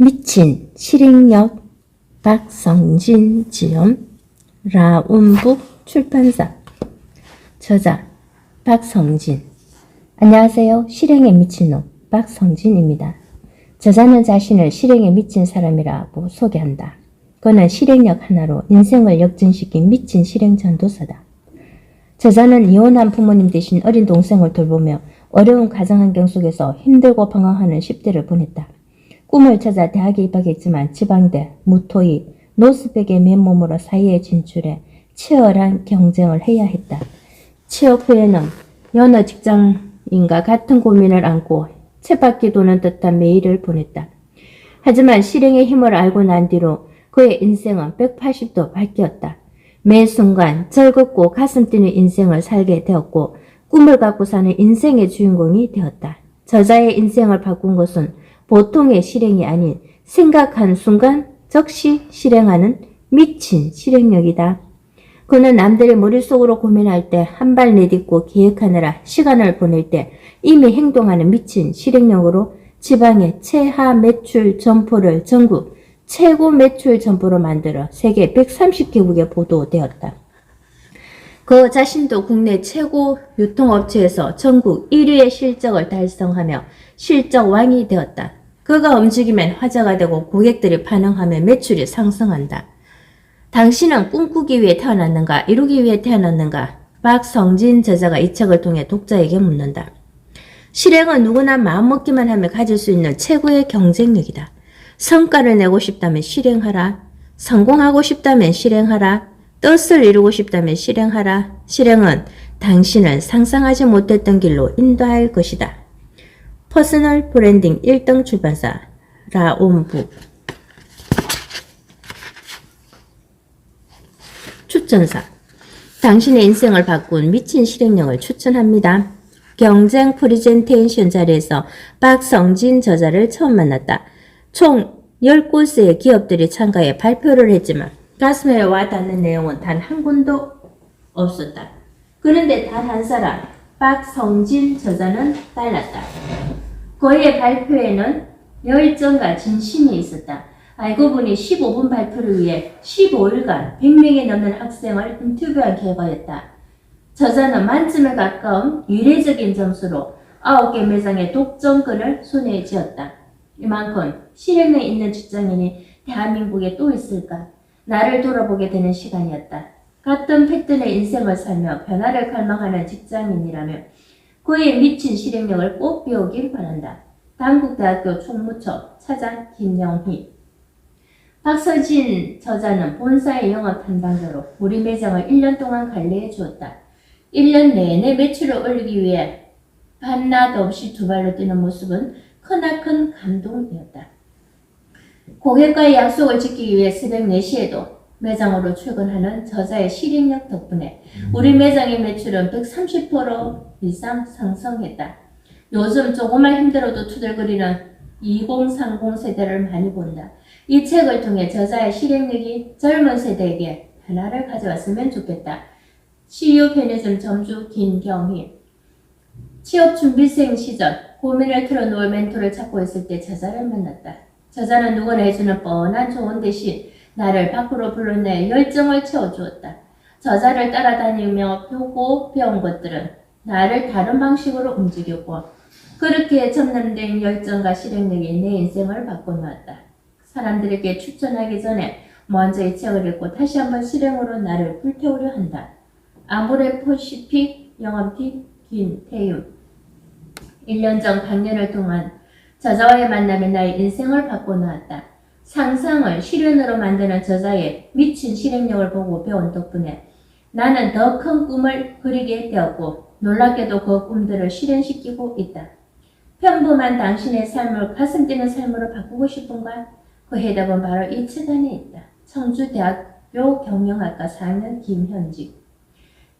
미친 실행력 박성진 지음 라운북 출판사 저자 박성진. 안녕하세요. 실행에 미친 놈 박성진입니다. 저자는 자신을 실행에 미친 사람이라고 소개한다. 그는 실행력 하나로 인생을 역전시킨 미친 실행 전도사다. 저자는 이혼한 부모님 대신 어린 동생을 돌보며 어려운 가정환경 속에서 힘들고 방황하는 10대를 보냈다. 꿈을 찾아 대학에 입학했지만 지방대, 무토이, 노스백의 맨몸으로 사회에 진출해 치열한 경쟁을 해야 했다. 취업 후에는 여느 직장인과 같은 고민을 안고 쳇바퀴 도는 듯한 매일을 보냈다. 하지만 실행의 힘을 알고 난 뒤로 그의 인생은 180도 바뀌었다. 매 순간 즐겁고 가슴 뛰는 인생을 살게 되었고 꿈을 갖고 사는 인생의 주인공이 되었다. 저자의 인생을 바꾼 것은 보통의 실행이 아닌 생각한 순간 즉시 실행하는 미친 실행력이다. 그는 남들의 머릿속으로 고민할 때 한 발 내딛고 계획하느라 시간을 보낼 때 이미 행동하는 미친 실행력으로 지방의 최하 매출 점포를 전국 최고 매출 점포로 만들어 세계 130개국에 보도되었다. 그 자신도 국내 최고 유통업체에서 전국 1위의 실적을 달성하며 실적 왕이 되었다. 그가 움직이면 화제가 되고 고객들이 반응하며 매출이 상승한다. 당신은 꿈꾸기 위해 태어났는가 이루기 위해 태어났는가? 박성진 저자가 이 책을 통해 독자에게 묻는다. 실행은 누구나 마음먹기만 하면 가질 수 있는 최고의 경쟁력이다. 성과를 내고 싶다면 실행하라. 성공하고 싶다면 실행하라. 뜻을 이루고 싶다면 실행하라. 실행은 당신을 상상하지 못했던 길로 인도할 것이다. 퍼스널 브랜딩 1등 출판사 라온북. 추천사. 당신의 인생을 바꾼 미친 실행력을 추천합니다. 경쟁 프리젠테이션 자리에서 박성진 저자를 처음 만났다. 총 10곳의 기업들이 참가해 발표를 했지만 가슴에 와닿는 내용은 단 한 군도 없었다. 그런데 단 한 사람, 박성진 저자는 달랐다. 그의 발표에는 열정과 진심이 있었다. 알고 보니 15분 발표를 위해 15일간 100명이 넘는 학생을 인터뷰한 결과였다. 저자는 만점에 가까운 이례적인 점수로 9개 매장의 독점권을 손에 쥐었다. 이만큼 실행에 있는 직장인이 대한민국에 또 있을까? 나를 돌아보게 되는 시간이었다. 같은 패턴의 인생을 살며 변화를 갈망하는 직장인이라면 그의 미친 실행력을 꼭 배우길 바란다. 당국대학교 총무처 차장 김영희. 박서진 저자는 본사의 영업 담당자로 우리 매장을 1년 동안 관리해 주었다. 1년 내내 매출을 올리기 위해 밤낮 없이 두 발로 뛰는 모습은 크나큰 감동이었다. 고객과의 약속을 지키기 위해 새벽 4시에도 매장으로 출근하는 저자의 실행력 덕분에 우리 매장의 매출은 130% 이상 상승했다. 요즘 조금만 힘들어도 투덜거리는 2030 세대를 많이 본다. 이 책을 통해 저자의 실행력이 젊은 세대에게 변화를 가져왔으면 좋겠다. CU 편의점 점주 김경희. 취업 준비생 시절 고민을 털어놓을 멘토를 찾고 있을 때 저자를 만났다. 저자는 누구나 해주는 뻔한 조언 대신 나를 밖으로 불러내 열정을 채워주었다. 저자를 따라다니며 보고 배운 것들은 나를 다른 방식으로 움직였고 그렇게 전염된 열정과 실행력이 내 인생을 바꿔놓았다. 사람들에게 추천하기 전에 먼저 이 책을 읽고 다시 한번 실행으로 나를 불태우려 한다. 아모레퍼시픽 영업팀 김태윤. 1년 전 강연을 통한 저자와의 만남이 나의 인생을 바꿔놓았다. 상상을 실현으로 만드는 저자의 미친 실행력을 보고 배운 덕분에 나는 더 큰 꿈을 그리게 되었고 놀랍게도 그 꿈들을 실현시키고 있다. 평범한 당신의 삶을 가슴 뛰는 삶으로 바꾸고 싶은가? 그 해답은 바로 이 책 안에 있다. 청주대학교 경영학과 4학년 김현직.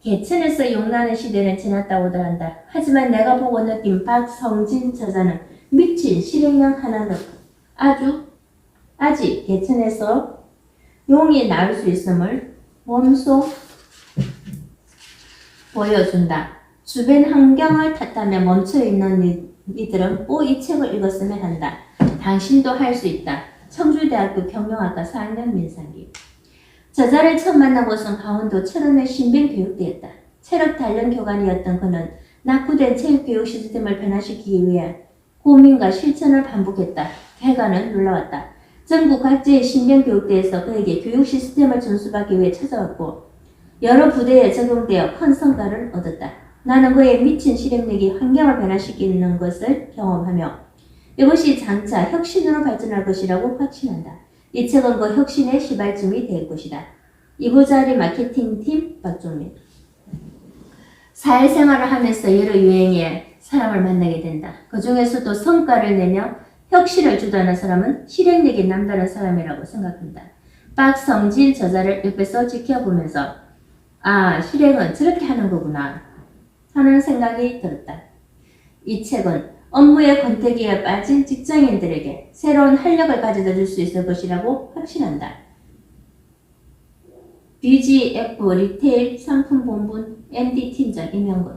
개천에서 용나는 시대는 지났다고들 한다. 하지만 내가 보고 느낀 박성진 저자는 미친 실행력 하나는 아직 개천에서 용이 나올 수 있음을 몸소 보여준다. 주변 환경을 탓하며 멈춰있는 이들은 꼭 이 책을 읽었으면 한다. 당신도 할 수 있다. 청주대학교 경영학과 4학년 민상기. 저자를 처음 만난 곳은 강원도 철원의 신병교육대였다. 체력 단련 교관이었던 그는 낙후된 체육교육 시스템을 변화시키기 위해 고민과 실천을 반복했다. 결과는 놀라웠다. 전국 각지의 신병교육대에서 그에게 교육 시스템을 준수받기 위해 찾아왔고 여러 부대에 적용되어 큰 성과를 얻었다. 나는 그의 미친 실행력이 환경을 변화시키는 것을 경험하며 이것이 장차 혁신으로 발전할 것이라고 확신한다. 이 책은 그 혁신의 시발점이 될 것이다. 이부자리 마케팅팀 박종민. 사회생활을 하면서 여러 유행의 사람을 만나게 된다. 그 중에서도 성과를 내며 혁신을 주도하는 사람은 실행력이 남다른 사람이라고 생각한다. 박성진 저자를 옆에서 지켜보면서 실행은 저렇게 하는 거구나 하는 생각이 들었다. 이 책은 업무의 권태기에 빠진 직장인들에게 새로운 활력을 가져다 줄 수 있을 것이라고 확신한다. BGF 리테일 상품본부 MD팀장 임영근.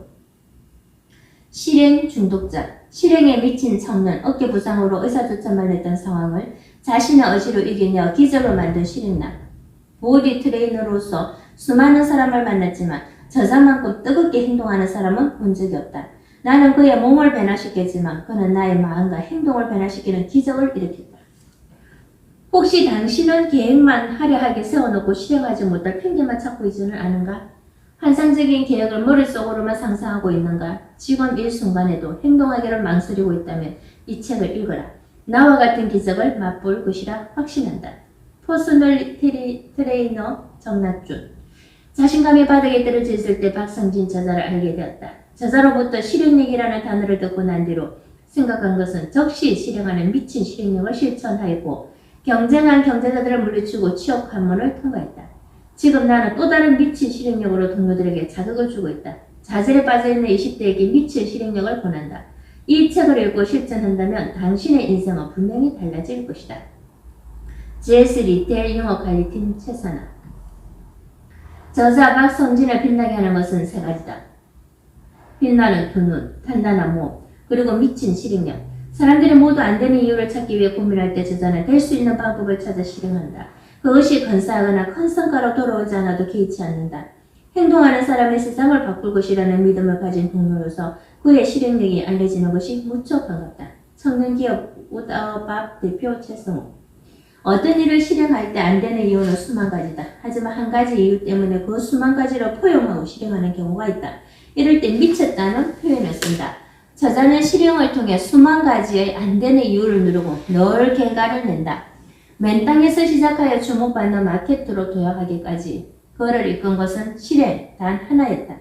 실행 중독자. 실행에 미친 청년, 어깨 부상으로 의사조차만 했던 상황을 자신의 의지로 이겨내 기적을 만든 실행남. 보디 트레이너로서 수많은 사람을 만났지만 저자만큼 뜨겁게 행동하는 사람은 본 적이 없다. 나는 그의 몸을 변화시켰지만 그는 나의 마음과 행동을 변화시키는 기적을 일으켰다. 혹시 당신은 계획만 화려하게 세워놓고 실행하지 못할 핑계만 찾고 있지는 않은가? 환상적인 계획을 머릿속으로만 상상하고 있는가? 지금 이 순간에도 행동하기를 망설이고 있다면 이 책을 읽어라. 나와 같은 기적을 맛볼 것이라 확신한다. 퍼스널 트레이너 정낙준. 자신감이 바닥에 떨어져 있을 때 박성진 저자를 알게 되었다. 저자로부터 실행력이라는 단어를 듣고 난 뒤로 생각한 것은 적시 실행하는 미친 실행력을 실천하였고 경쟁한 경쟁자들을 물리치고 취업 관문을 통과했다. 지금 나는 또 다른 미친 실행력으로 동료들에게 자극을 주고 있다. 자질에 빠져있는 20대에게 미친 실행력을 권한다. 이 책을 읽고 실천한다면 당신의 인생은 분명히 달라질 것이다. GS 리테일 영업관리팀 최선아. 저자 박성진을 빛나게 하는 것은 세 가지다. 빛나는 두 눈, 단단한 몸, 그리고 미친 실행력. 사람들이 모두 안 되는 이유를 찾기 위해 고민할 때 저자는 될 수 있는 방법을 찾아 실행한다. 그것이 근사하거나 큰 성과로 돌아오지 않아도 개의치 않는다. 행동하는 사람의 세상을 바꿀 것이라는 믿음을 가진 동료로서 그의 실행력이 알려지는 것이 무척 반갑다. 청년기업 우다밥 대표 최성우. 어떤 일을 실행할 때 안 되는 이유는 수만 가지다. 하지만 한 가지 이유 때문에 그 수만 가지를 포용하고 실행하는 경우가 있다. 이럴 때 미쳤다는 표현을 쓴다. 저자는 실행을 통해 수만 가지의 안 되는 이유를 누르고 늘 결과를 낸다. 맨 땅에서 시작하여 주목받는 마케트로 도약하기까지 그를 이끈 것은 실행 단 하나였다.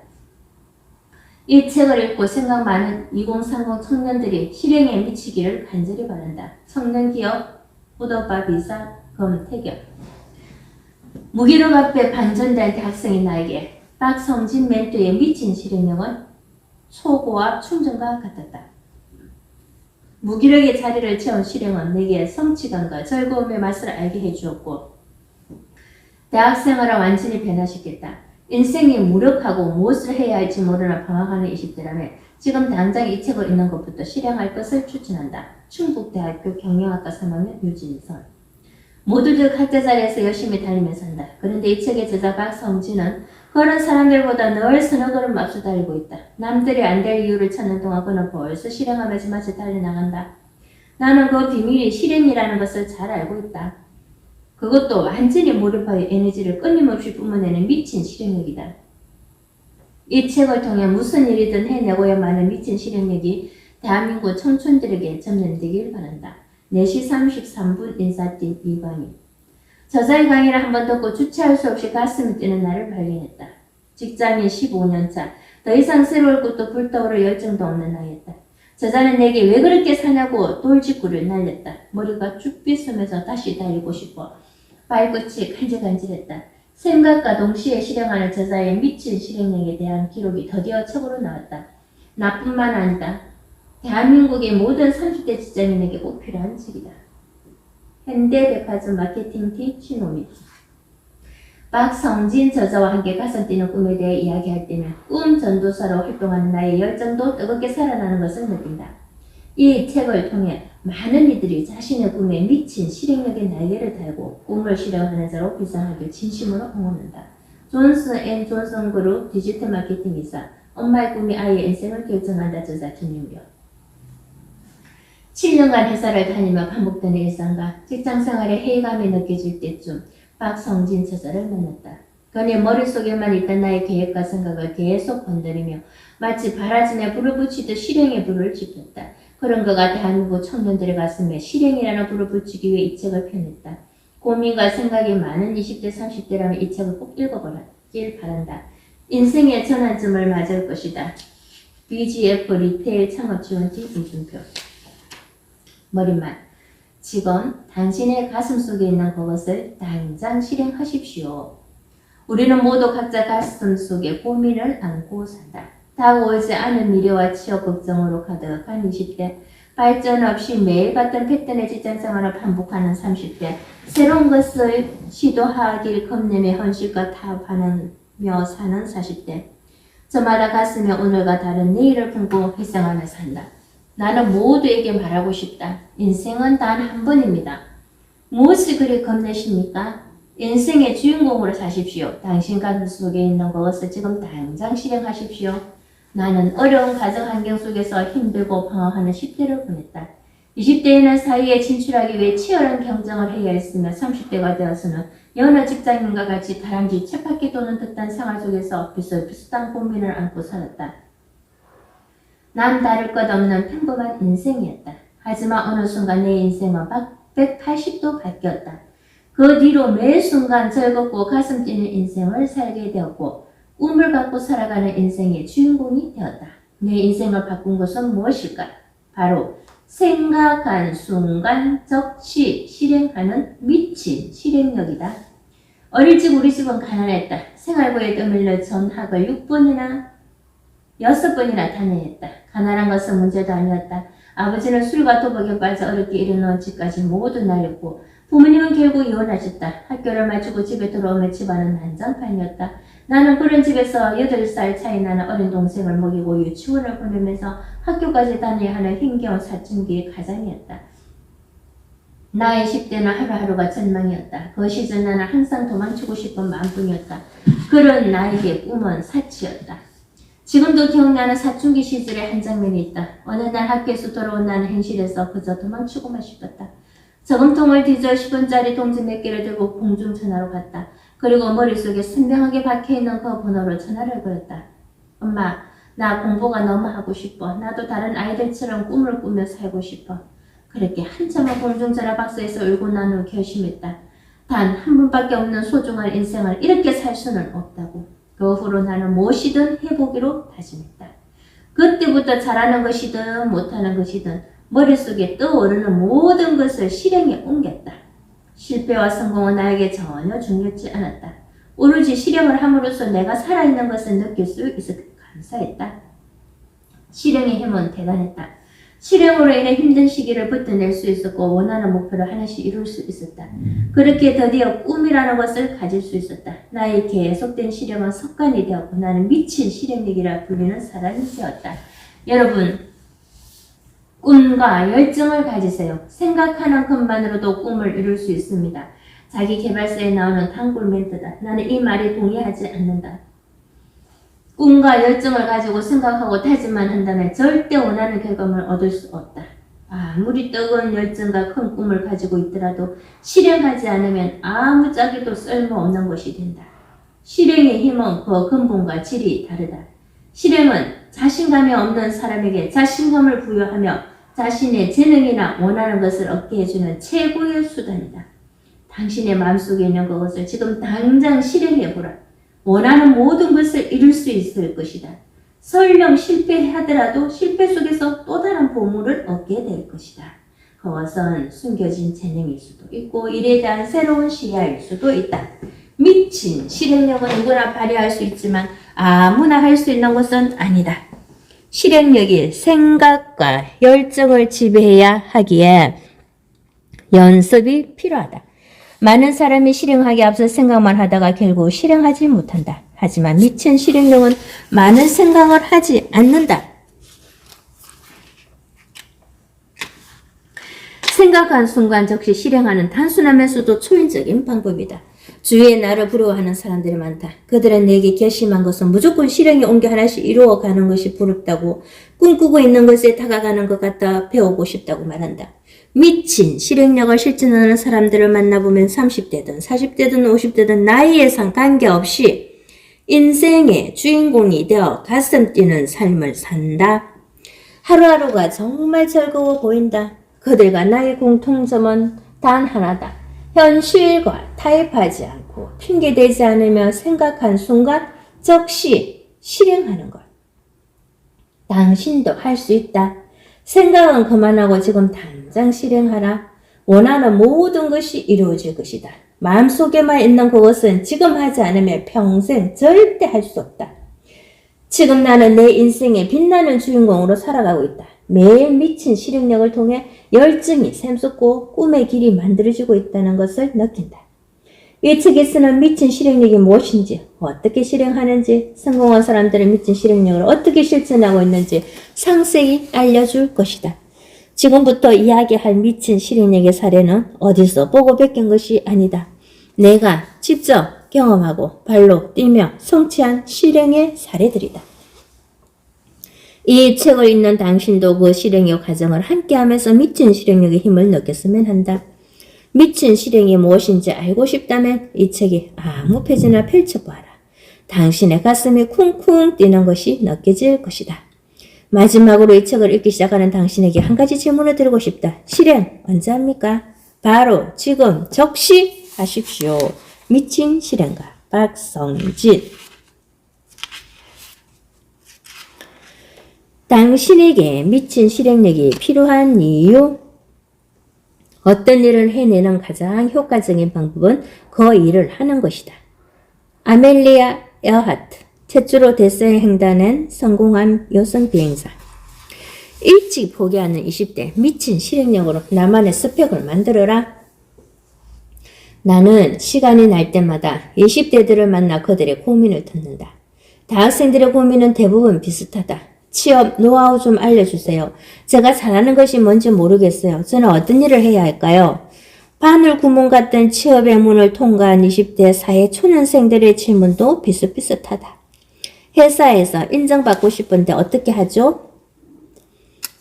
이 책을 읽고 생각 많은 2030 청년들이 실행에 미치기를 간절히 바란다. 청년기업 우더바비사 검태결. 무기력 앞에 반전된 대학생인 나에게 박성진 멘토의 미친 실행력은 초고압 충전과 같았다. 무기력의 자리를 채운 실행은 내게 성취감과 즐거움의 맛을 알게 해주었고 대학생활을 완전히 변화시켰다. 인생이 무력하고 무엇을 해야 할지 모르는 방황하는 20대라면 지금 당장 이 책을 읽는 것부터 실행할 것을 추천한다. 충북대학교 경영학과 3학년 유진선. 모두들 각자 자리에서 열심히 달리면서 한다. 그런데 이 책의 저자 박성진은 그런 사람들보다 늘 서너 걸음 앞서 달리고 있다. 남들이 안 될 이유를 찾는 동안 그는 벌써 실행하면서 마치 달려나간다. 나는 그 비밀이 실행이라는 것을 잘 알고 있다. 그것도 완전히 몰입하여 에너지를 끊임없이 뿜어내는 미친 실행력이다. 이 책을 통해 무슨 일이든 해내고야만은 미친 실행력이 대한민국 청춘들에게 전염되길 바란다. 4시 33분 인사팀 이광희. 저자의 강의를 한번 듣고 주체할 수 없이 가슴이 뛰는 나를 발견했다. 직장인 15년차, 더 이상 새로울 것도 불타오를 열정도 없는 나이였다. 저자는 내게 왜 그렇게 사냐고 돌직구를 날렸다. 머리가 쭉 빗으면서 다시 달리고 싶어. 발끝이 간질간질했다. 생각과 동시에 실행하는 저자의 미친 실행력에 대한 기록이 드디어 책으로 나왔다. 나뿐만 아니다. 대한민국의 모든 30대 직장인에게 꼭 필요한 책이다. 현대백화점 마케팅팀 신호미. 박성진 저자와 함께 가슴 뛰는 꿈에 대해 이야기할 때면 꿈 전도사로 활동하는 나의 열정도 뜨겁게 살아나는 것을 느낀다. 이 책을 통해 많은 이들이 자신의 꿈에 미친 실행력의 날개를 달고 꿈을 실행하는 자로 비상하길 진심으로 응원한다. 존슨 앤 존슨 그룹 디지털 마케팅 이사. 엄마의 꿈이 아이의 인생을 결정한다. 저자 김윤경. 7년간 회사를 다니며 반복되는 일상과 직장생활에 회의감이 느껴질 때쯤 박성진 저자를 만났다. 그의 머릿속에만 있던 나의 계획과 생각을 계속 건드리며 마치 바라진에 불을 붙이듯 실행에 불을 지폈다. 그런 그가 대한민국 청년들의 가슴에 실행이라는 불을 붙이기 위해 이 책을 펴냈다. 고민과 생각이 많은 20대 30대라면 이 책을 꼭 읽어보길 바란다. 인생의 전환점을 맞을 것이다. BGF 리테일 창업지원팀 이준표. 머릿말. 지금 당신의 가슴 속에 있는 그것을 당장 실행하십시오. 우리는 모두 각자 가슴 속에 고민을 안고 산다. 다가오지 않은 미래와 취업 걱정으로 가득한 20대, 발전 없이 매일 같은 패턴의 직장생활을 반복하는 30대, 새로운 것을 시도하길 겁내며 현실과 타협하며 사는 40대, 저마다 가슴에 오늘과 다른 내일을 품고 희생하며 산다. 나는 모두에게 말하고 싶다. 인생은 단 한 번입니다. 무엇을 그리 겁내십니까? 인생의 주인공으로 사십시오. 당신 가슴 속에 있는 것을 지금 당장 실행하십시오. 나는 어려운 가정 환경 속에서 힘들고 방황하는 10대를 보냈다. 20대에는 사회에 진출하기 위해 치열한 경쟁을 해야 했으며 30대가 되어서는 여느 직장인과 같이 다람쥐 쳇바퀴 도는 듯한 생활 속에서 비슷비슷한 고민을 안고 살았다. 남 다를 것 없는 평범한 인생이었다. 하지만 어느 순간 내 인생은 180도 바뀌었다. 그 뒤로 매 순간 즐겁고 가슴 뛰는 인생을 살게 되었고 꿈을 갖고 살아가는 인생의 주인공이 되었다. 내 인생을 바꾼 것은 무엇일까? 바로 생각한 순간 적시 실행하는 미친 실행력이다. 어릴 적 우리 집은 가난했다. 생활고에 떠밀려 전학을 6번이나 다녀야 했다. 가난한 것은 문제도 아니었다. 아버지는 술과 도박에 빠져 어렵게 이뤄놓은 집까지 모두 날렸고 부모님은 결국 이혼하셨다. 학교를 마치고 집에 들어오면 집안은 난장판이었다. 나는 그런 집에서 8살 차이 나는 어린 동생을 먹이고 유치원을 보내면서 학교까지 다녀야 하는 힘겨운 사춘기의 가장이었다. 나의 10대는 하루하루가 전망이었다. 그 시절 나는 항상 도망치고 싶은 마음뿐이었다. 그런 나에게 꿈은 사치였다. 지금도 기억나는 사춘기 시절의 한 장면이 있다. 어느 날 학교에서 돌아온 나는 현실에서 그저 도망치고만 싶었다. 저금통을 뒤져 10원짜리 동지 몇 개를 들고 공중전화로 갔다. 그리고 머릿속에 선명하게 박혀있는 그 번호로 전화를 걸었다. 엄마, 나 공부가 너무 하고 싶어. 나도 다른 아이들처럼 꿈을 꾸며 살고 싶어. 그렇게 한참을 공중전화 박스에서 울고 난 후 결심했다. 단 한 번밖에 없는 소중한 인생을 이렇게 살 수는 없다고. 그 후로 나는 무엇이든 해보기로 다짐했다. 그때부터 잘하는 것이든 못하는 것이든 머릿속에 떠오르는 모든 것을 실행에 옮겼다. 실패와 성공은 나에게 전혀 중요치 않았다. 오로지 실행을 함으로써 내가 살아있는 것을 느낄 수 있어 감사했다. 실행의 힘은 대단했다. 실행으로 인해 힘든 시기를 버텨낼 수 있었고 원하는 목표를 하나씩 이룰 수 있었다. 그렇게 드디어 꿈이라는 것을 가질 수 있었다. 나의 계속된 실행은 습관이 되었고 나는 미친 실행력이라 불리는 사람이 되었다. 여러분, 꿈과 열정을 가지세요. 생각하는 것만으로도 꿈을 이룰 수 있습니다. 자기 개발서에 나오는 단골 멘트다. 나는 이 말에 동의하지 않는다. 꿈과 열정을 가지고 생각하고 다짐만 한다면 절대 원하는 결과물을 얻을 수 없다. 아무리 뜨거운 열정과 큰 꿈을 가지고 있더라도 실행하지 않으면 아무짝에도 쓸모없는 것이 된다. 실행의 힘은 그 근본과 질이 다르다. 실행은 자신감이 없는 사람에게 자신감을 부여하며 자신의 재능이나 원하는 것을 얻게 해주는 최고의 수단이다. 당신의 마음속에 있는 그것을 지금 당장 실행해보라. 원하는 모든 것을 이룰 수 있을 것이다. 설령 실패하더라도 실패 속에서 또 다른 보물을 얻게 될 것이다. 그것은 숨겨진 재능일 수도 있고 일에 대한 새로운 시야일 수도 있다. 미친 실행력은 누구나 발휘할 수 있지만 아무나 할 수 있는 것은 아니다. 실행력이 생각과 열정을 지배해야 하기에 연습이 필요하다. 많은 사람이 실행하기 앞서 생각만 하다가 결국 실행하지 못한다. 하지만 미친 실행력은 많은 생각을 하지 않는다. 생각한 순간 즉시 실행하는 단순하면서도 초인적인 방법이다. 주위에 나를 부러워하는 사람들이 많다. 그들은 내게 결심한 것은 무조건 실행에 옮겨 하나씩 이루어가는 것이 부럽다고, 꿈꾸고 있는 것에 다가가는 것 같다 배우고 싶다고 말한다. 미친 실행력을 실천하는 사람들을 만나보면 30대든 40대든 50대든 나이에 상 관계없이 인생의 주인공이 되어 가슴 뛰는 삶을 산다. 하루하루가 정말 즐거워 보인다. 그들과 나의 공통점은 단 하나다. 현실과 타협하지 않고 핑계대지 않으며 생각한 순간 즉시 실행하는 것. 당신도 할 수 있다. 생각은 그만하고 지금 당장 실행하라. 원하는 모든 것이 이루어질 것이다. 마음속에만 있는 그것은 지금 하지 않으면 평생 절대 할 수 없다. 지금 나는 내 인생의 빛나는 주인공으로 살아가고 있다. 매일 미친 실행력을 통해 열정이 샘솟고 꿈의 길이 만들어지고 있다는 것을 느낀다. 이 책에서는 미친 실행력이 무엇인지, 어떻게 실행하는지, 성공한 사람들의 미친 실행력을 어떻게 실천하고 있는지 상세히 알려줄 것이다. 지금부터 이야기할 미친 실행력의 사례는 어디서 보고 베낀 것이 아니다. 내가 직접 경험하고 발로 뛰며 성취한 실행의 사례들이다. 이 책을 읽는 당신도 그 실행의 과정을 함께하면서 미친 실행력의 힘을 느꼈으면 한다. 미친 실행이 무엇인지 알고 싶다면 이 책이 아무 페이지나 펼쳐보아라. 당신의 가슴이 쿵쿵 뛰는 것이 느껴질 것이다. 마지막으로 이 책을 읽기 시작하는 당신에게 한 가지 질문을 드리고 싶다. 실행 언제 합니까? 바로 지금 즉시 하십시오. 미친 실행가 박성진. 당신에게 미친 실행력이 필요한 이유? 어떤 일을 해내는 가장 효과적인 방법은 그 일을 하는 것이다. 아멜리아 에어하트, 최초로 대서에 횡단한 성공한 여성 비행사. 일찍 포기하는 20대, 미친 실행력으로 나만의 스펙을 만들어라. 나는 시간이 날 때마다 20대들을 만나 그들의 고민을 듣는다. 대학생들의 고민은 대부분 비슷하다. 취업 노하우 좀 알려주세요. 제가 잘하는 것이 뭔지 모르겠어요. 저는 어떤 일을 해야 할까요? 바늘 구멍 같은 취업의 문을 통과한 20대 사회 초년생들의 질문도 비슷비슷하다. 회사에서 인정받고 싶은데 어떻게 하죠?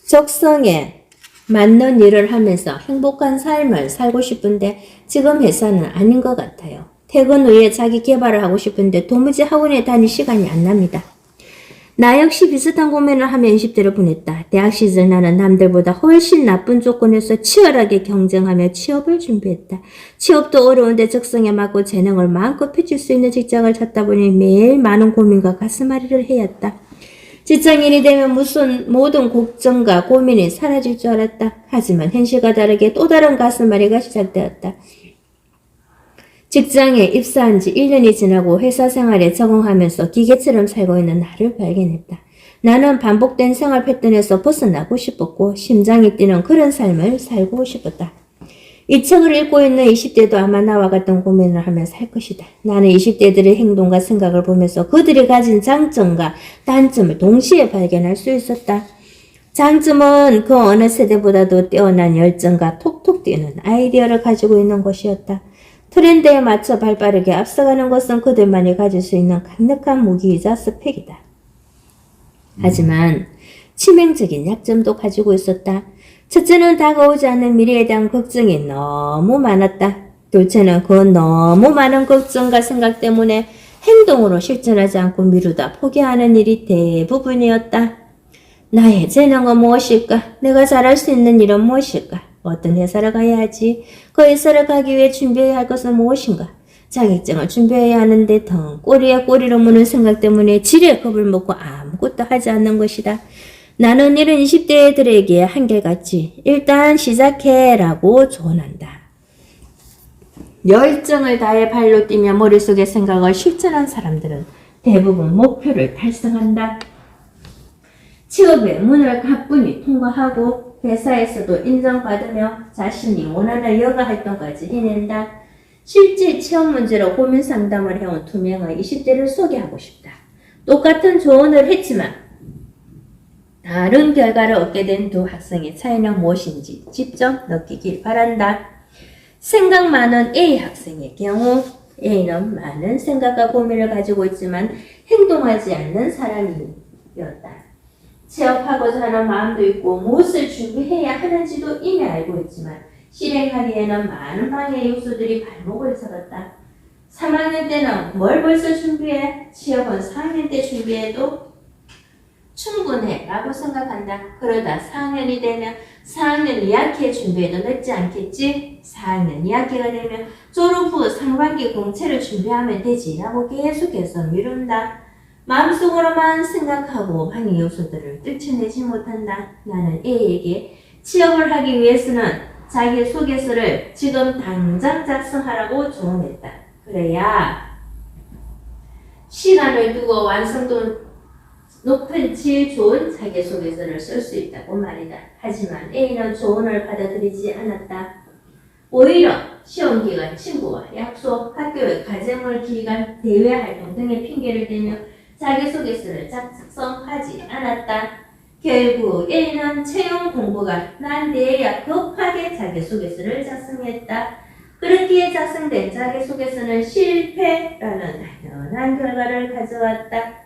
적성에 맞는 일을 하면서 행복한 삶을 살고 싶은데 지금 회사는 아닌 것 같아요. 퇴근 후에 자기 개발을 하고 싶은데 도무지 학원에 다닐 시간이 안 납니다. 나 역시 비슷한 고민을 하며 20대를 보냈다. 대학 시절 나는 남들보다 훨씬 나쁜 조건에서 치열하게 경쟁하며 취업을 준비했다. 취업도 어려운데 적성에 맞고 재능을 마음껏 펼칠 수 있는 직장을 찾다 보니 매일 많은 고민과 가슴앓이를 해야 했다. 직장인이 되면 모든 걱정과 고민이 사라질 줄 알았다. 하지만 현실과 다르게 또 다른 가슴앓이가 시작되었다. 직장에 입사한 지 1년이 지나고 회사 생활에 적응하면서 기계처럼 살고 있는 나를 발견했다. 나는 반복된 생활 패턴에서 벗어나고 싶었고 심장이 뛰는 그런 삶을 살고 싶었다. 이 책을 읽고 있는 20대도 아마 나와 같은 고민을 하며 살 것이다. 나는 20대들의 행동과 생각을 보면서 그들이 가진 장점과 단점을 동시에 발견할 수 있었다. 장점은 그 어느 세대보다도 뛰어난 열정과 톡톡 뛰는 아이디어를 가지고 있는 것이었다. 트렌드에 맞춰 발빠르게 앞서가는 것은 그들만이 가질 수 있는 강력한 무기이자 스펙이다. 하지만 치명적인 약점도 가지고 있었다. 첫째는 다가오지 않는 미래에 대한 걱정이 너무 많았다. 둘째는 그 너무 많은 걱정과 생각 때문에 행동으로 실천하지 않고 미루다 포기하는 일이 대부분이었다. 나의 재능은 무엇일까? 내가 잘할 수 있는 일은 무엇일까? 어떤 회사를 가야 하지? 그 회사를 가기 위해 준비해야 할 것은 무엇인가? 자격증을 준비해야 하는데 등 꼬리에 꼬리를 무는 생각 때문에 지레 겁을 먹고 아무것도 하지 않는 것이다. 나는 이런 20대들에게 한결같이 일단 시작해 라고 조언한다. 열정을 다해 발로 뛰며 머릿속의 생각을 실천한 사람들은 대부분 목표를 달성한다. 취업의 문을 가뿐히 통과하고 회사에서도 인정받으며 자신이 원하는 여가 활동까지 해낸다. 실제 취업 문제로 고민 상담을 해온 2명의 20대를 소개하고 싶다. 똑같은 조언을 했지만 다른 결과를 얻게 된 두 학생의 차이는 무엇인지 직접 느끼길 바란다. 생각 많은 A 학생의 경우 A는 많은 생각과 고민을 가지고 있지만 행동하지 않는 사람이었다. 취업하고자 하는 마음도 있고 무엇을 준비해야 하는지도 이미 알고 있지만 실행하기에는 많은 방해 요소들이 발목을 잡았다. 3학년 때는 뭘 벌써 준비해? 취업은 4학년 때 준비해도 충분해 라고 생각한다. 그러다 4학년이 되면 4학년 2학기에 준비해도 늦지 않겠지? 4학년 2학기가 되면 졸업 후 상반기 공채를 준비하면 되지 라고 계속해서 미룬다. 마음속으로만 생각하고 방해 요소들을 뜯어내지 못한다. 나는 A에게 취업을 하기 위해서는 자기소개서를 지금 당장 작성하라고 조언했다. 그래야 시간을 두고 완성도 높은 질 좋은 자기소개서를 쓸 수 있다고 말이다. 하지만 A는 조언을 받아들이지 않았다. 오히려 시험기간, 친구와 약속, 학교의 가정을 기간, 대외 활동 등의 핑계를 대며 자기소개서를 작성하지 않았다. 결국 A는 채용 공부가 난 뒤에야 급하게 자기소개서를 작성했다. 그렇기에 작성된 자기소개서는 실패라는 당연한 결과를 가져왔다.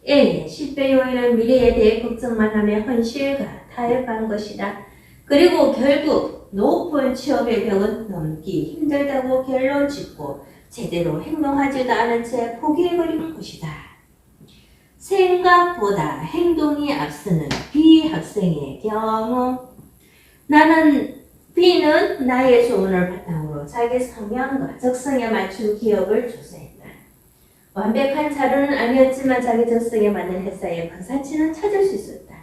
A의 실패 요인은 미래에 대해 걱정만 하며 현실과 타협한 것이다. 그리고 결국 높은 취업의 벽은 넘기 힘들다고 결론 짓고 제대로 행동하지도 않은 채 포기해버린 것이다. 생각보다 행동이 앞서는 B 학생의 경우 나는 B는 나의 조언을 바탕으로 자기 성향과 적성에 맞춘 기업을 조사했다. 완벽한 자료는 아니었지만 자기 적성에 맞는 회사의 컨설팅은 찾을 수 있었다.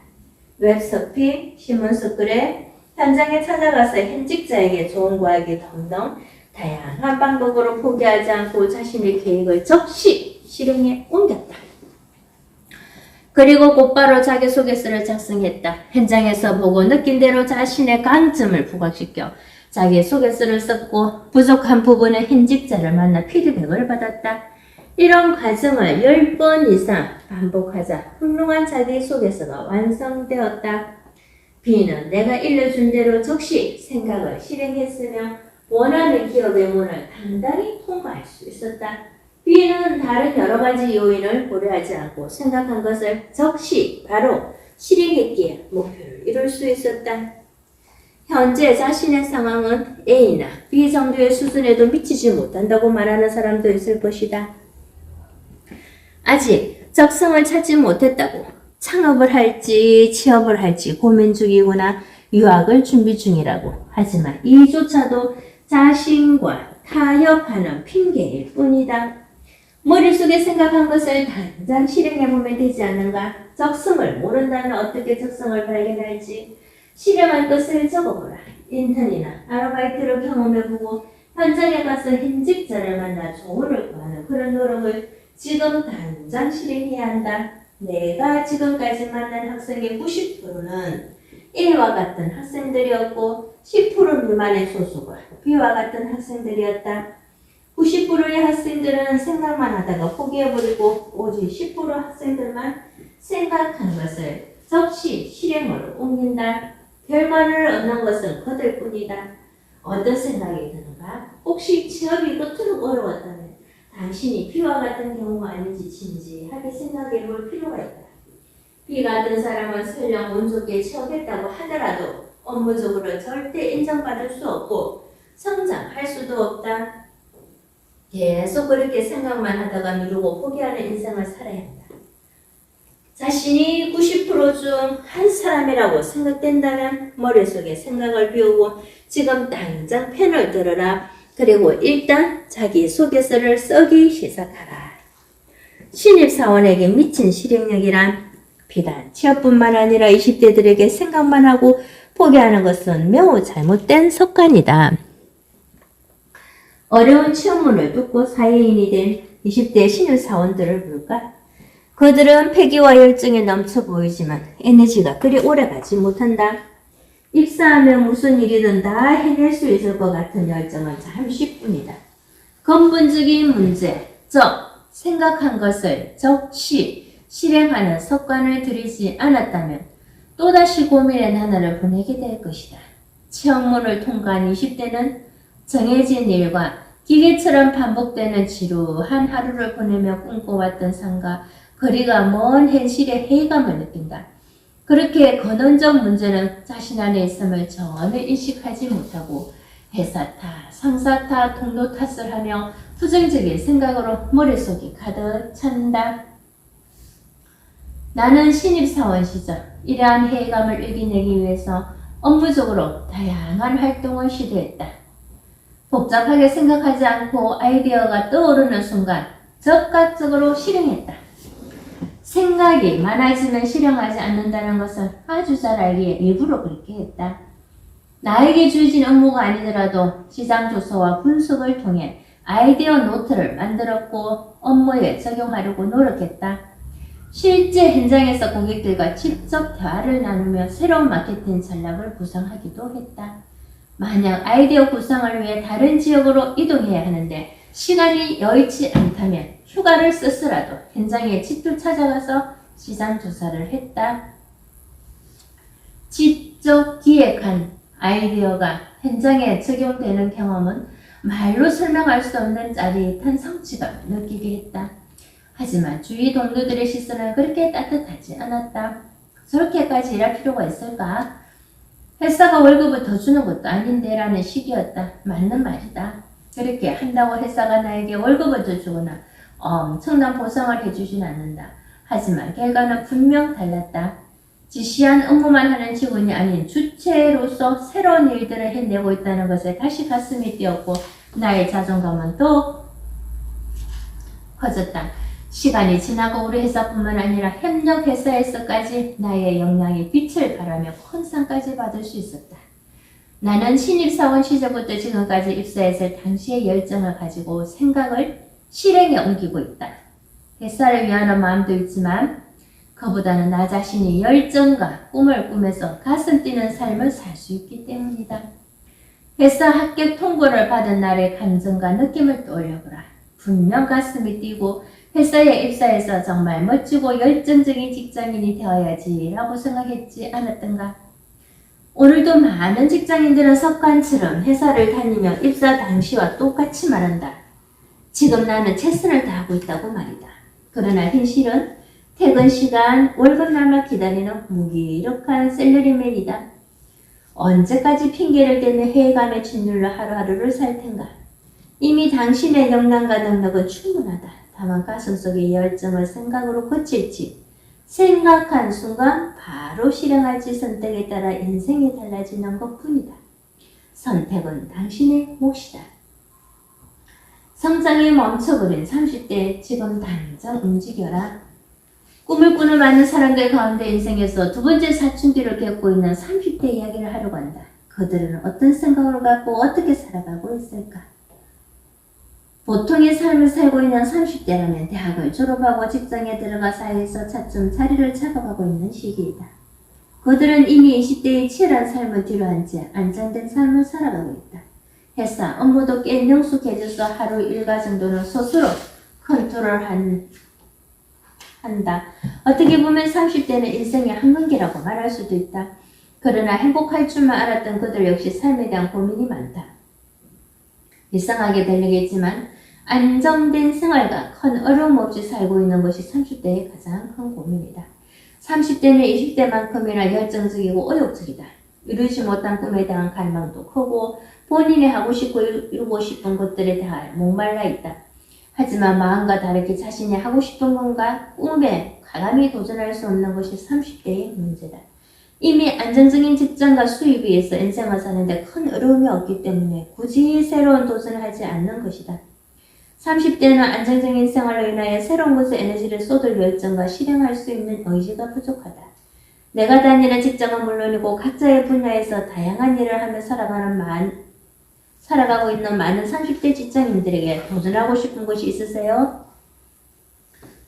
웹서핑, 신문 스크랩, 현장에 찾아가서 현직자에게 조언 구하기 등등 다양한 방법으로 포기하지 않고 자신의 계획을 즉시 실행에 옮겼다. 그리고 곧바로 자기소개서를 작성했다. 현장에서 보고 느낀 대로 자신의 강점을 부각시켜 자기소개서를 썼고 부족한 부분의 현직자를 만나 피드백을 받았다. 이런 과정을 10번 이상 반복하자 훌륭한 자기소개서가 완성되었다. B는 내가 일러준 대로 즉시 생각을 실행했으며 원하는 기업의 문을 당당히 통과할 수 있었다. B는 다른 여러 가지 요인을 고려하지 않고 생각한 것을 즉시 바로 실행했기에 목표를 이룰 수 있었다. 현재 자신의 상황은 A나 B 정도의 수준에도 미치지 못한다고 말하는 사람도 있을 것이다. 아직 적성을 찾지 못했다고 창업을 할지 취업을 할지 고민 중이거나 유학을 준비 중이라고 하지만 이조차도 자신과 타협하는 핑계일 뿐이다. 머릿속에 생각한 것을 당장 실행해보면 되지 않는가? 적성을 모른다면 어떻게 적성을 발견할지 실행할 것을 적어보라. 인턴이나 아르바이트를 경험해보고 현장에 가서 현직자를 만나 조언을 구하는 그런 노력을 지금 당장 실행해야 한다. 내가 지금까지 만난 학생의 90%는 A와 같은 학생들이었고 10% 미만의 소수가 B와 같은 학생들이었다. 90%의 학생들은 생각만 하다가 포기해버리고 오직 10% 학생들만 생각한 것을 즉시 실행으로 옮긴다. 결과를 얻는 것은 그들 뿐이다. 어떤 생각이 드는가? 혹시 취업이 그토록 어려웠다면 당신이 B와 같은 경우가 아닌지 진지하게 생각해 볼 필요가 있다. B 같은 사람은 설령 운 좋게 취업했다고 하더라도 업무적으로 절대 인정받을 수 없고 성장할 수도 없다. 계속 그렇게 생각만 하다가 미루고 포기하는 인생을 살아야 한다. 자신이 90% 중 한 사람이라고 생각된다면 머릿속에 생각을 비우고 지금 당장 펜을 들어라. 그리고 일단 자기소개서를 쓰기 시작하라. 신입사원에게 미친 실행력이란 비단 취업뿐만 아니라 20대들에게 생각만 하고 포기하는 것은 매우 잘못된 습관이다. 어려운 취업문을 뚫고 사회인이 된 20대 신입사원들을 볼까? 그들은 패기와 열정이 넘쳐 보이지만 에너지가 그리 오래가지 못한다. 입사하면 무슨 일이든 다 해낼 수 있을 것 같은 열정은 잠시뿐이다. 근본적인 문제, 즉 생각한 것을 즉시 실행하는 습관을 들이지 않았다면 또다시 고민의 나날을 보내게 될 것이다. 체험문을 통과한 20대는 정해진 일과 기계처럼 반복되는 지루한 하루를 보내며 꿈꿔왔던 삶과 거리가 먼 현실의 회의감을 느낀다. 그렇게 근원적 문제는 자신 안에 있음을 전혀 인식하지 못하고 회사 탓, 상사 탓, 동료 탓을 하며 부정적인 생각으로 머릿속이 가득 찬다. 나는 신입사원 시절 이러한 회의감을 이겨내기 위해서 업무적으로 다양한 활동을 시도했다. 복잡하게 생각하지 않고 아이디어가 떠오르는 순간 즉각적으로 실행했다. 생각이 많아지면 실행하지 않는다는 것을 아주 잘 알기에 일부러 그렇게 했다. 나에게 주어진 업무가 아니더라도 시장 조사와 분석을 통해 아이디어 노트를 만들었고 업무에 적용하려고 노력했다. 실제 현장에서 고객들과 직접 대화를 나누며 새로운 마케팅 전략을 구상하기도 했다. 만약 아이디어 구상을 위해 다른 지역으로 이동해야 하는데 시간이 여의치 않다면 휴가를 쓰더라도 현장에 직접 찾아가서 시장 조사를 했다. 직접 기획한 아이디어가 현장에 적용되는 경험은 말로 설명할 수 없는 짜릿한 성취감을 느끼게 했다. 하지만 주위 동료들의 시선은 그렇게 따뜻하지 않았다. 저렇게까지 일할 필요가 있을까? 회사가 월급을 더 주는 것도 아닌데 라는 식이었다. 맞는 말이다. 그렇게 한다고 회사가 나에게 월급을 더 주거나 엄청난 보상을 해주진 않는다. 하지만 결과는 분명 달랐다. 지시한 업무만 하는 직원이 아닌 주체로서 새로운 일들을 해내고 있다는 것에 다시 가슴이 뛰었고 나의 자존감은 또 커졌다. 시간이 지나고 우리 회사뿐만 아니라 협력 회사에서까지 나의 역량이 빛을 발하며 큰 상까지 받을 수 있었다. 나는 신입사원 시절부터 지금까지 입사했을 당시의 열정을 가지고 생각을 실행에 옮기고 있다. 회사를 위하는 마음도 있지만 그보다는 나 자신이 열정과 꿈을 꾸면서 가슴 뛰는 삶을 살 수 있기 때문이다. 회사 합격 통보를 받은 날의 감정과 느낌을 떠올려보라. 분명 가슴이 뛰고 회사에 입사해서 정말 멋지고 열정적인 직장인이 되어야지 라고 생각했지 않았던가? 오늘도 많은 직장인들은 습관처럼 회사를 다니며 입사 당시와 똑같이 말한다. 지금 나는 최선을 다하고 있다고 말이다. 그러나 현실은 퇴근 시간, 월급 날만 기다리는 무기력한 셀러리맨이다. 언제까지 핑계를 대며 회의감에 짓눌러 하루하루를 살 텐가? 이미 당신의 역량과 능력은 충분하다. 다만 가슴속의 열정을 생각으로 고칠지 생각한 순간 바로 실행할지 선택에 따라 인생이 달라지는 것뿐이다. 선택은 당신의 몫이다. 성장이 멈춰버린 30대 지금 당장 움직여라. 꿈을 꾸는 많은 사람들 가운데 인생에서 두 번째 사춘기를 겪고 있는 30대 이야기를 하려고 한다. 그들은 어떤 생각을 갖고 어떻게 살아가고 있을까? 보통의 삶을 살고 있는 30대라면 대학을 졸업하고 직장에 들어가 사회에서 차츰 자리를 잡아가고 있는 시기이다. 그들은 이미 20대의 치열한 삶을 뒤로한 채 안정된 삶을 살아가고 있다. 회사 업무도 꽤 능숙해져서 하루 일과 정도는 스스로 컨트롤한다. 어떻게 보면 30대는 인생의 한간기라고 말할 수도 있다. 그러나 행복할 줄만 알았던 그들 역시 삶에 대한 고민이 많다. 이상하게 들리겠지만 안정된 생활과 큰 어려움 없이 살고 있는 것이 30대의 가장 큰 고민이다. 30대는 20대만큼이나 열정적이고 의욕적이다. 이루지 못한 꿈에 대한 갈망도 크고 본인이 하고 싶고 이루고 싶은 것들에 대해 목말라 있다. 하지만 마음과 다르게 자신이 하고 싶은 것과 꿈에 과감히 도전할 수 없는 것이 30대의 문제다. 이미 안정적인 직장과 수입에 의해서 인생을 사는데 큰 어려움이 없기 때문에 굳이 새로운 도전을 하지 않는 것이다. 30대는 안정적인 생활로 인하여 새로운 것에 에너지를 쏟을 열정과 실행할 수 있는 의지가 부족하다. 내가 다니는 직장은 물론이고 각자의 분야에서 다양한 일을 하며 살아가고 있는 많은 30대 직장인들에게 도전하고 싶은 것이 있으세요?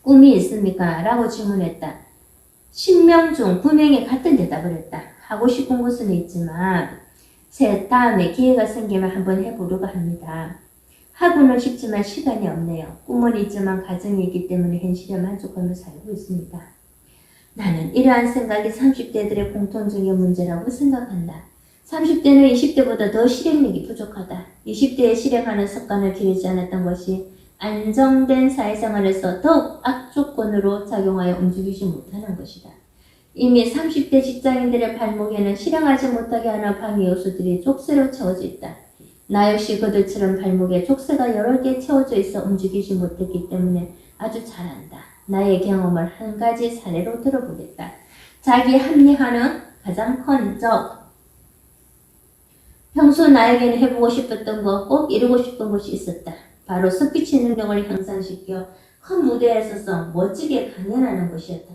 꿈이 있습니까? 라고 질문했다. 10명 중 9명이 같은 대답을 했다. 하고 싶은 것은 있지만 다음에 기회가 생기면 한번 해보려고 합니다. 하고는 싶지만 시간이 없네요. 꿈은 있지만 가정이 있기 때문에 현실에 만족하며 살고 있습니다. 나는 이러한 생각이 30대들의 공통적인 문제라고 생각한다. 30대는 20대보다 더 실행력이 부족하다. 20대에 실행하는 습관을 기르지 않았던 것이 안정된 사회생활에서 더욱 악조건으로 작용하여 움직이지 못하는 것이다. 이미 30대 직장인들의 발목에는 실행하지 못하게 하는 방해 요소들이 족쇄로 채워져 있다. 나 역시 그들처럼 발목에 족쇄가 여러 개 채워져 있어 움직이지 못했기 때문에 아주 잘 안다. 나의 경험을 한 가지 사례로 들어보겠다. 자기 합리화는 가장 큰 적. 평소 나에게는 해보고 싶었던 것, 꼭 이루고 싶은 것이 있었다. 바로 스피치 능력을 향상시켜 큰 무대에 서서 멋지게 강연하는 것이었다.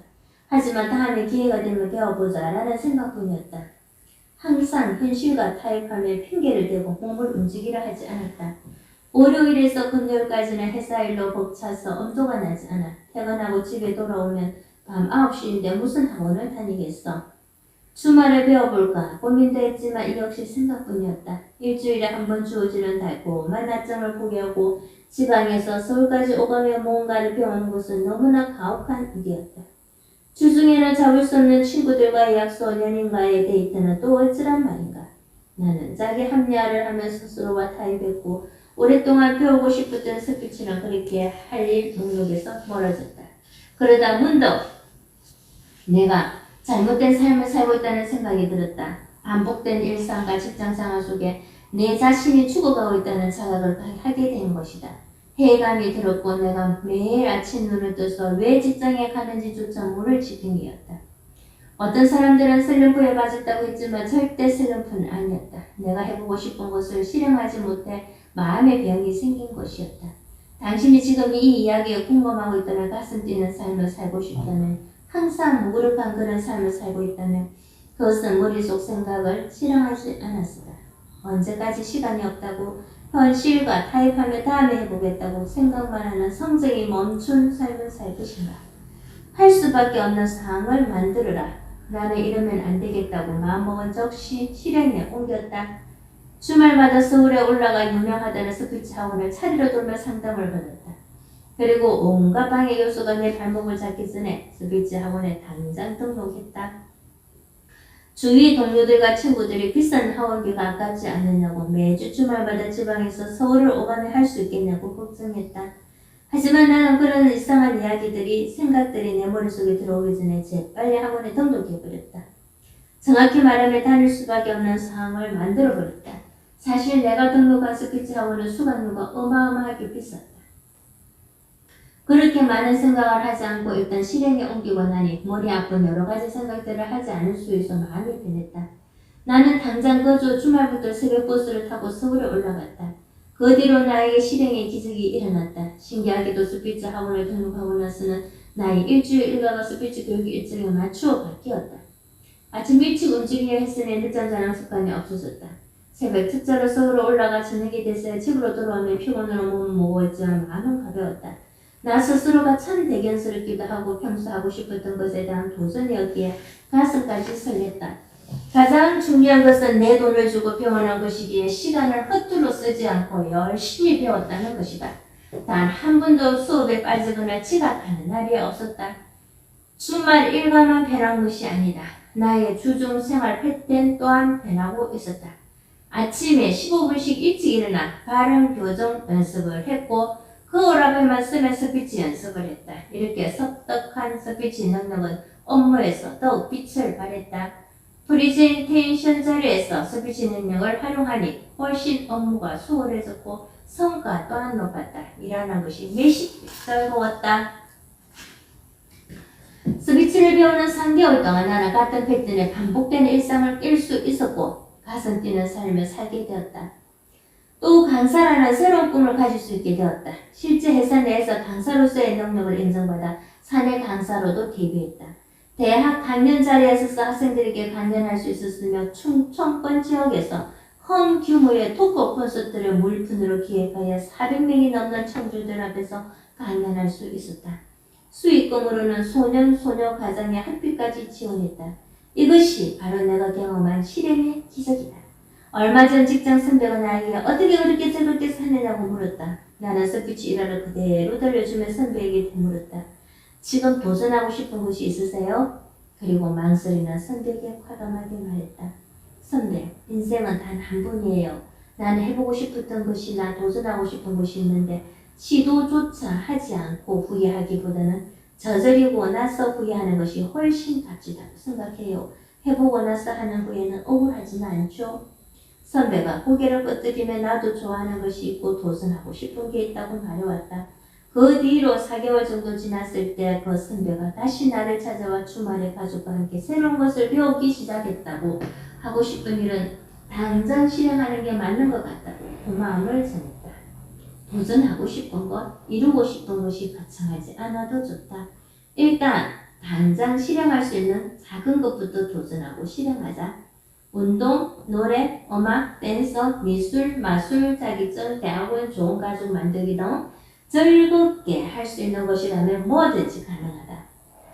하지만 다음에 기회가 되면 배워보자 라는 생각뿐이었다. 항상 현실과 타협하며 핑계를 대고 몸을 움직이려 하지 않았다. 월요일에서 금요일까지는 회사 일로 벅차서 엄두가 나지 않아. 퇴근하고 집에 돌아오면 밤 9시인데 무슨 학원을 다니겠어. 주말에 배워볼까 고민도 했지만 이 역시 생각뿐이었다. 일주일에 한 번 주어지는 달콤한 낮잠을 포기하고 지방에서 서울까지 오가며 뭔가를 배우는 것은 너무나 가혹한 일이었다. 주중에는 잡을 수 없는 친구들과의 약속, 연인과의 데이트는 또 어찌란 말인가. 나는 자기 합리화를 하며 스스로와 타협했고 오랫동안 배우고 싶었던 스피치는 그렇게 할 일 능력에서 멀어졌다. 그러다 문득 내가 잘못된 삶을 살고 있다는 생각이 들었다. 반복된 일상과 직장생활 속에 내 자신이 죽어가고 있다는 자각을 하게 된 것이다. 회의감이 들었고 내가 매일 아침 눈을 떠서 왜 직장에 가는지조차 모를 지경이었다. 어떤 사람들은 슬럼프에 빠졌다고 했지만 절대 슬럼프는 아니었다. 내가 해보고 싶은 것을 실행하지 못해 마음의 병이 생긴 것이었다. 당신이 지금 이 이야기에 궁금하고 있다면 가슴 뛰는 삶을 살고 싶다면 항상 무기력한 그런 삶을 살고 있다면 그것은 머릿속 생각을 실행하지 않았다. 언제까지 시간이 없다고 현실과 타협하며 다음에 해보겠다고 생각만 하는 성적이 멈춘 삶을 살 것인가. 할 수밖에 없는 상황을 만들어라. 나는 이러면 안 되겠다고 마음먹은 적시 실행에 옮겼다. 주말마다 서울에 올라가 유명하다는 스피치 학원을 차리러 돌며 상담을 받았다. 그리고 온갖 방해 요소가 내 발목을 잡기 전에 스피치 학원에 당장 등록했다. 주위 동료들과 친구들이 비싼 학원비가 아깝지 않느냐고 매주 주말마다 지방에서 서울을 오가며 할 수 있겠냐고 걱정했다. 하지만 나는 그런 이상한 이야기들이 생각들이 내 머릿속에 들어오기 전에 재빨리 학원에 등록해버렸다. 정확히 말하면 다닐 수밖에 없는 상황을 만들어버렸다. 사실 내가 등록한 스피치 학원은 수강료가 어마어마하게 비쌌다. 그렇게 많은 생각을 하지 않고 일단 실행에 옮기고 나니 머리 아픈 여러 가지 생각들을 하지 않을 수 있어 마음이 편했다. 나는 당장 그저 주말부터 새벽버스를 타고 서울에 올라갔다. 그 뒤로 나에게 실행의 기적이 일어났다. 신기하게도 스피치 학원을 등록하고 나서는 나의 일주일 일과가 스피치 교육 일정에 맞추어 바뀌었다. 아침 일찍 움직이려 했으니 늦잠 자는 습관이 없어졌다. 새벽 특자로 서울에 올라가 저녁이 됐어야 집으로 돌아오면 피곤으로 몸은 무거웠지만 마음은 가벼웠다. 나 스스로가 참 대견스럽기도 하고 평소 하고 싶었던 것에 대한 도전이었기에 가슴까지 설렜다. 가장 중요한 것은 내 돈을 주고 배우는 것이기에 시간을 허투루 쓰지 않고 열심히 배웠다는 것이다. 단 한 번도 수업에 빠지거나 지각하는 날이 없었다. 주말 일과만 변한 것이 아니다. 나의 주중 생활 패턴 또한 변하고 있었다. 아침에 15분씩 일찍 일어나 발음 교정 연습을 했고 그 오락을만 쓰며 스피치 연습을 했다. 이렇게 습득한 스피치 능력은 업무에서 더욱 빛을 발했다. 프리젠테이션 자리에서 스피치 능력을 활용하니 훨씬 업무가 수월해졌고 성과 또한 높았다. 일하는 것이 몇십 즐거웠다. 스피치를 배우는 3개월 동안 나는 같은 패턴의 반복되는 일상을 깰 수 있었고 가슴 뛰는 삶을 살게 되었다. 또 강사라는 새로운 꿈을 가질 수 있게 되었다. 실제 회사 내에서 강사로서의 능력을 인정받아 사내 강사로도 데뷔했다. 대학 강연 자리에 서서 학생들에게 강연할 수 있었으며 충청권 지역에서 큰 규모의 토크 콘서트를 물품으로 기획하여 400명이 넘는 청중들 앞에서 강연할 수 있었다. 수익금으로는 소년, 소녀 가정의 학비까지 지원했다. 이것이 바로 내가 경험한 실행의 기적이다. 얼마 전 직장 선배가 나에게 어떻게 그렇게 즐겁게 사느냐고 물었다. 나는 스피치 일화를 그대로 들려주며 선배에게 되물었다. 지금 도전하고 싶은 것이 있으세요? 그리고 망설이는 선배에게 과감하게 말했다. 선배, 인생은 단 한 번이에요. 나는 해보고 싶었던 것이나 도전하고 싶은 것이 있는데 시도조차 하지 않고 후회하기보다는 저지르고 나서 후회하는 것이 훨씬 값지다고 생각해요. 해보고 나서 하는 후회는 억울하지는 않죠. 선배가 고개를 끄덕이며 나도 좋아하는 것이 있고 도전하고 싶은 게 있다고 말해왔다. 그 뒤로 4개월 정도 지났을 때 그 선배가 다시 나를 찾아와 주말에 가족과 함께 새로운 것을 배우기 시작했다고 하고 싶은 일은 당장 실행하는 게 맞는 것 같다고 그 마음을 전했다. 도전하고 싶은 것, 이루고 싶은 것이 거창하지 않아도 좋다. 일단 당장 실행할 수 있는 작은 것부터 도전하고 실행하자. 운동, 노래, 음악, 댄서, 미술, 마술, 자격증, 대학원, 좋은 가족 만들기 등 즐겁게 할 수 있는 것이라면 뭐든지 가능하다.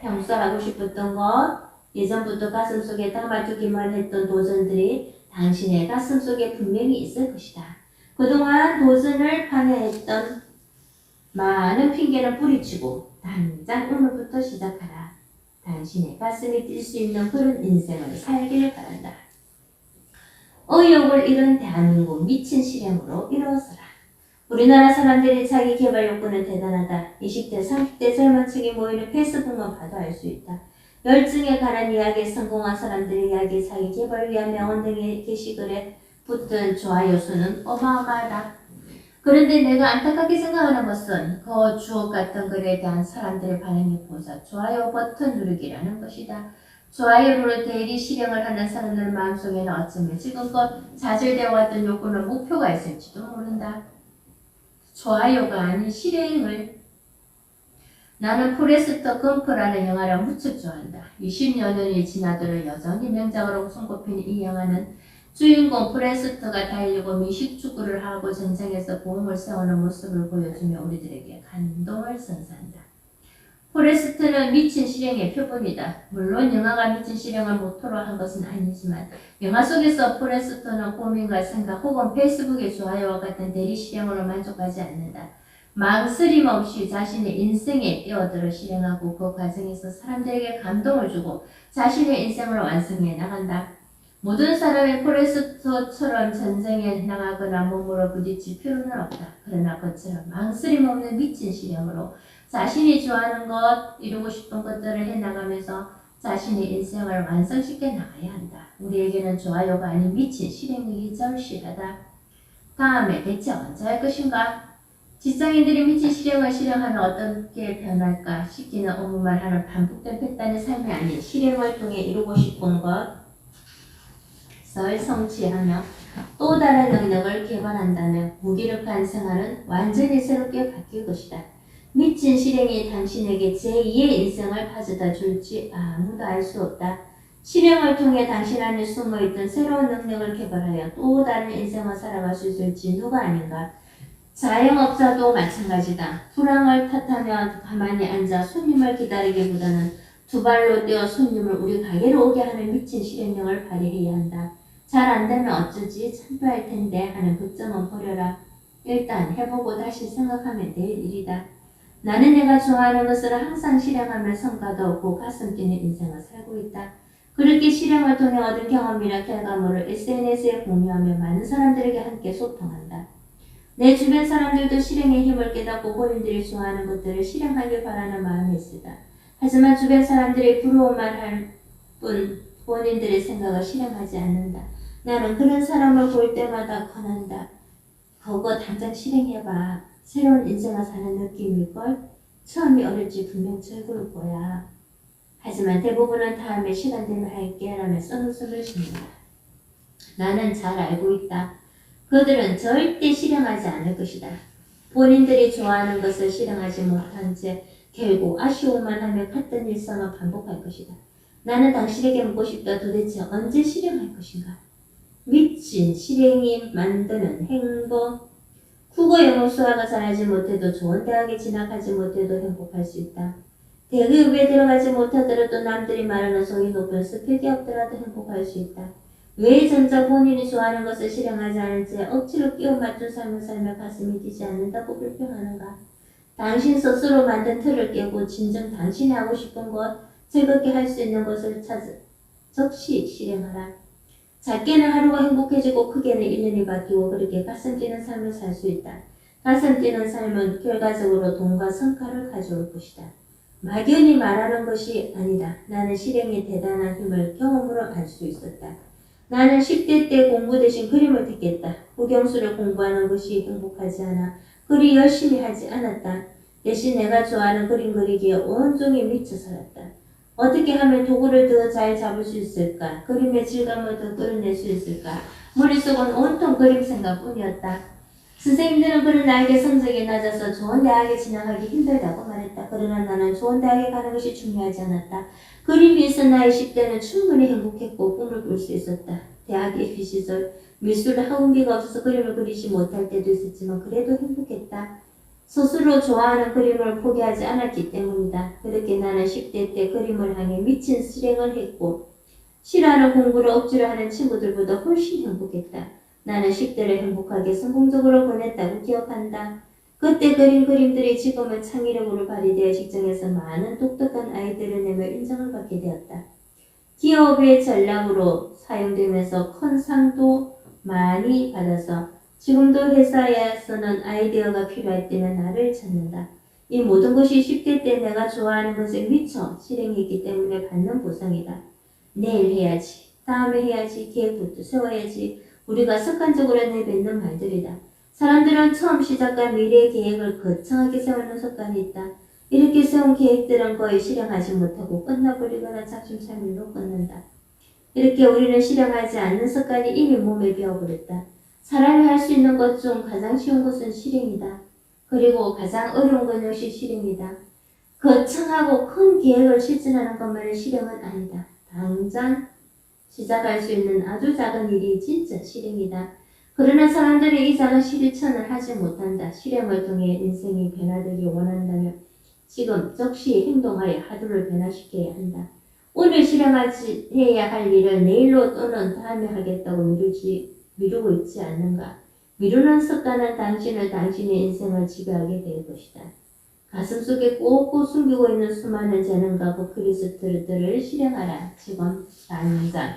평소 하고 싶었던 것, 예전부터 가슴속에 담아두기만 했던 도전들이 당신의 가슴속에 분명히 있을 것이다. 그동안 도전을 방해했던 많은 핑계는 뿌리치고 당장 오늘부터 시작하라. 당신의 가슴이 뛸 수 있는 그런 인생을 살기를 바란다. 의욕을 잃은 대한민국 미친 실행으로 일어서라. 우리나라 사람들의 자기 개발 욕구는 대단하다. 20대, 30대 젊은 층이 모이는 페이스북만 봐도 알 수 있다. 열증에 관한 이야기에 성공한 사람들의 이야기, 자기 개발 위한 명언 등의 게시글에 붙은 좋아요 수는 어마어마하다. 그런데 내가 안타깝게 생각하는 것은 그 주옥 같은 글에 대한 사람들의 반응이 보자 좋아요 버튼 누르기라는 것이다. 좋아요로 대리 실행을 하는 사람들 마음속에는 어쩌면 지금껏 좌절되어 왔던 욕구는 목표가 있을지도 모른다. 좋아요가 아닌 실행을 나는 포레스트 검프라는 영화를 무척 좋아한다. 20여 년이 지나도록 여전히 명작으로 손꼽히는 이 영화는 주인공 포레스트가 달리고 미식축구를 하고 전쟁에서 보험을 세우는 모습을 보여주며 우리들에게 감동을 선사한다. 포레스트는 미친 실행의 표본이다. 물론 영화가 미친 실행을 모토로 한 것은 아니지만 영화 속에서 포레스트는 고민과 생각 혹은 페이스북의 좋아요와 같은 대리 실행으로 만족하지 않는다. 망설임 없이 자신의 인생에 뛰어들어 실행하고 그 과정에서 사람들에게 감동을 주고 자신의 인생을 완성해 나간다. 모든 사람이 포레스트처럼 전쟁에 나가거나 몸으로 부딪힐 필요는 없다. 그러나 그처럼 망설임 없는 미친 실행으로 자신이 좋아하는 것, 이루고 싶은 것들을 해나가면서 자신의 인생을 완성시켜 나가야 한다. 우리에게는 좋아요가 아닌 미친 실행력이 절실하다. 다음에 대체 언제 할 것인가? 직장인들이 미친 실행을 실행하면 어떻게 변할까 싶기는 의문만 하는 반복된 패턴의 삶이 아닌 실행을 통해 이루고 싶은 것을 성취하며 또 다른 능력을 개발한다면 무기력한 생활은 완전히 새롭게 바뀔 것이다. 미친 실행이 당신에게 제2의 인생을 가져다 줄지 아무도 알 수 없다. 실행을 통해 당신 안에 숨어있던 새로운 능력을 개발하여 또 다른 인생을 살아갈 수 있을지 누가 아닌가. 자영업자도 마찬가지다. 불황을 탓하며 가만히 앉아 손님을 기다리기보다는 두 발로 뛰어 손님을 우리 가게로 오게 하는 미친 실행력을 발휘해야 한다. 잘 안되면 어쩌지 참패할 텐데 하는 걱정은 버려라. 일단 해보고 다시 생각하면 될 일이다. 나는 내가 좋아하는 것을 항상 실행하며 성과도 얻고 가슴 뛰는 인생을 살고 있다. 그렇게 실행을 통해 얻은 경험이나 결과물을 SNS에 공유하며 많은 사람들에게 함께 소통한다. 내 주변 사람들도 실행의 힘을 깨닫고 본인들이 좋아하는 것들을 실행하길 바라는 마음이 있으다. 하지만 주변 사람들이 부러워만 할 뿐 본인들의 생각을 실행하지 않는다. 나는 그런 사람을 볼 때마다 권한다. 그거 당장 실행해봐. 새로운 인생을 사는 느낌일걸? 처음이 어릴지 분명 즐거울 거야. 하지만 대부분은 다음에 시간 되면 할게 라며 쏘는숨을 쉽니다. 나는 잘 알고 있다. 그들은 절대 실행하지 않을 것이다. 본인들이 좋아하는 것을 실행하지 못한 채 결국 아쉬워만 하며 같은 일상을 반복할 것이다. 나는 당신에게 묻고 싶다. 도대체 언제 실행할 것인가? 미친 실행이 만드는 행복. 국어, 영어, 수학을 잘하지 못해도 좋은 대학에 진학하지 못해도 행복할 수 있다. 대기업에 들어가지 못하더라도 남들이 말하는 성이 높은 스펙이 없더라도 행복할 수 있다. 왜 정작 본인이 좋아하는 것을 실행하지 않은 채 억지로 끼워 맞춘 삶을 살며 가슴이 뛰지 않는다고 불평하는가? 당신 스스로 만든 틀을 깨고 진정 당신이 하고 싶은 것, 즐겁게 할 수 있는 것을 찾아 적시 실행하라. 작게는 하루가 행복해지고 크게는 1년이 바뀌고 그렇게 가슴 뛰는 삶을 살 수 있다. 가슴 뛰는 삶은 결과적으로 돈과 성과를 가져올 것이다. 막연히 말하는 것이 아니다. 나는 실행의 대단한 힘을 경험으로 알 수 있었다. 나는 10대 때 공부 대신 그림을 택했다. 국영수를 공부하는 것이 행복하지 않아 그리 열심히 하지 않았다. 대신 내가 좋아하는 그림 그리기에 온종일 미쳐 살았다. 어떻게 하면 도구를 더 잘 잡을 수 있을까? 그림의 질감을 더 끌어낼 수 있을까? 머릿속은 온통 그림 생각뿐이었다. 선생님들은 그런 나에게 성적이 낮아서 좋은 대학에 진학하기 힘들다고 말했다. 그러나 나는 좋은 대학에 가는 것이 중요하지 않았다. 그림이 있어 나의 10대는 충분히 행복했고 꿈을 꿀 수 있었다. 대학 입시 시절 미술 학원비가 없어서 그림을 그리지 못할 때도 있었지만 그래도 행복했다. 스스로 좋아하는 그림을 포기하지 않았기 때문이다. 그렇게 나는 10대 때 그림을 향해 미친 실행을 했고 싫어하는 공부를 억지로 하는 친구들보다 훨씬 행복했다. 나는 10대를 행복하게 성공적으로 보냈다고 기억한다. 그때 그린 그림들이 지금은 창의력으로 발휘되어 직장에서 많은 똑똑한 아이들을 내며 인정을 받게 되었다. 기업의 전략으로 사용되면서 큰 상도 많이 받아서 지금도 회사에서는 아이디어가 필요할 때는 나를 찾는다. 이 모든 것이 10대 때 내가 좋아하는 것에 미쳐 실행했기 때문에 받는 보상이다. 내일 해야지, 다음에 해야지, 계획부터 세워야지. 우리가 습관적으로 내뱉는 말들이다. 사람들은 처음 시작한 미래 계획을 거창하게 세우는 습관이 있다. 이렇게 세운 계획들은 거의 실행하지 못하고 끝나버리거나 작심삼일로 끝난다. 이렇게 우리는 실행하지 않는 습관이 이미 몸에 배어버렸다. 사람이 할 수 있는 것 중 가장 쉬운 것은 실행이다. 그리고 가장 어려운 건 역시 실행이다. 거창하고 큰 계획을 실천하는 것만은 실행은 아니다. 당장 시작할 수 있는 아주 작은 일이 진짜 실행이다. 그러나 사람들이 이 작은 실천을 하지 못한다. 실행을 통해 인생이 변화되기 원한다면 지금 즉시 행동하여 하루를 변화시켜야 한다. 오늘 해야 할 일을 내일로 또는 다음에 하겠다고 미루고 있지 않는가? 미루는 습관은 당신의 인생을 지배하게 될 것이다. 가슴속에 꼭꼭 숨기고 있는 수많은 재능과 버킷리스트들을 실행하라. 지금 당장.